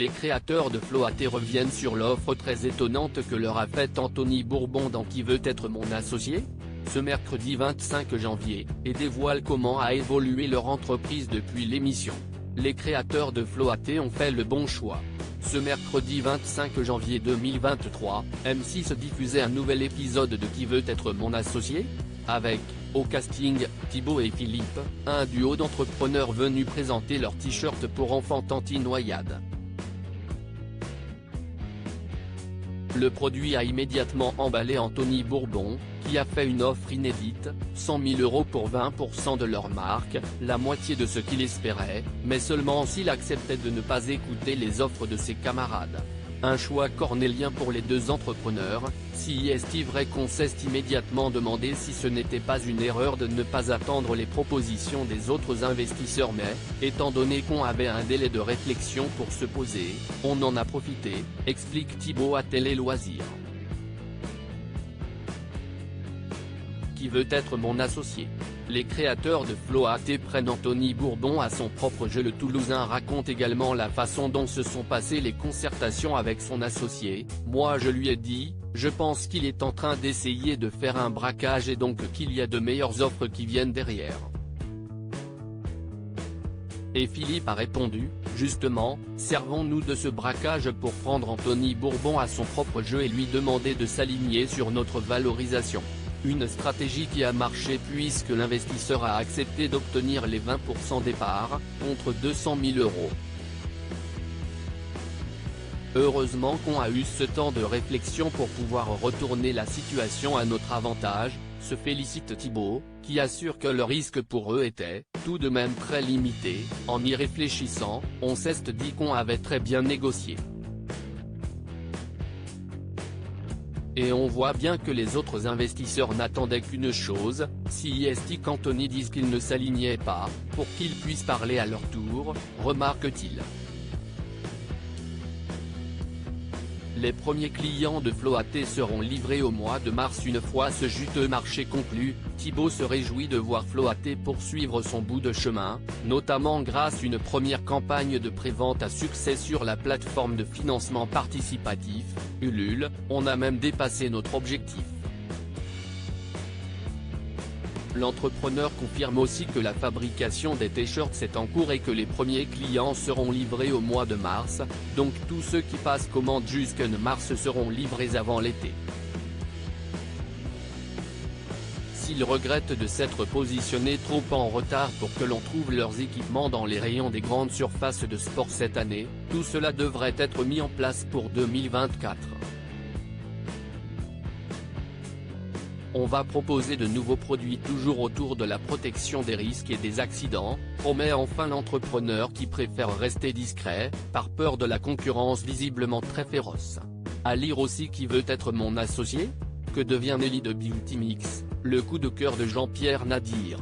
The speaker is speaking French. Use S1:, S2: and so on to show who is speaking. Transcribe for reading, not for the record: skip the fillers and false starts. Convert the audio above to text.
S1: Les créateurs de Floaté reviennent sur l'offre très étonnante que leur a faite Anthony Bourbon dans Qui veut être mon associé ? Ce mercredi 25 janvier, et dévoilent comment a évolué leur entreprise depuis l'émission. Les créateurs de Floaté ont fait le bon choix. Ce mercredi 25 janvier 2023, M6 diffusait un nouvel épisode de Qui veut être mon associé ? Avec, au casting, Thibaut et Philippe, un duo d'entrepreneurs venus présenter leur t-shirt pour enfants Tantinoyade. Le produit a immédiatement emballé Anthony Bourbon, qui a fait une offre inédite, 100 000 € pour 20% de leur marque, la moitié de ce qu'il espérait, mais seulement s'il acceptait de ne pas écouter les offres de ses camarades. Un choix cornélien pour les deux entrepreneurs, CIST Vrecon s'est immédiatement demandé si ce n'était pas une erreur de ne pas attendre les propositions des autres investisseurs mais, étant donné qu'on avait un délai de réflexion pour se poser, on en a profité, explique Thibaut à Télé Loisirs. Qui veut être mon associé ? Les créateurs de Floaté prennent Anthony Bourbon à son propre jeu. Le Toulousain raconte également la façon dont se sont passées les concertations avec son associé. Moi je lui ai dit, je pense qu'il est en train d'essayer de faire un braquage et donc qu'il y a de meilleures offres qui viennent derrière. Et Philippe a répondu, justement, servons-nous de ce braquage pour prendre Anthony Bourbon à son propre jeu et lui demander de s'aligner sur notre valorisation. Une stratégie qui a marché puisque l'investisseur a accepté d'obtenir les 20% des parts, contre 200 000 €. Heureusement qu'on a eu ce temps de réflexion pour pouvoir retourner la situation à notre avantage, se félicite Thibaut, qui assure que le risque pour eux était, tout de même très limité. En y réfléchissant, on s'est dit qu'on avait très bien négocié. Et on voit bien que les autres investisseurs n'attendaient qu'une chose, CIST qu'Anthony dise qu'il ne s'alignait pas, pour qu'ils puissent parler à leur tour, remarque-t-il. Les premiers clients de Floaté seront livrés au mois de mars une fois ce juteux marché conclu. Thibaut se réjouit de voir Floaté poursuivre son bout de chemin, notamment grâce à une première campagne de prévente à succès sur la plateforme de financement participatif, Ulule. On a même dépassé notre objectif. L'entrepreneur confirme aussi que la fabrication des t-shirts est en cours et que les premiers clients seront livrés au mois de mars, donc tous ceux qui passent commande jusqu'en mars seront livrés avant l'été. S'ils regrettent de s'être positionnés trop en retard pour que l'on trouve leurs équipements dans les rayons des grandes surfaces de sport cette année, tout cela devrait être mis en place pour 2024. On va proposer de nouveaux produits toujours autour de la protection des risques et des accidents, promet enfin l'entrepreneur qui préfère rester discret, par peur de la concurrence visiblement très féroce. À lire aussi Qui veut être mon associé ? Que devient Nelly de Beauty Mix, le coup de cœur de Jean-Pierre Nadir.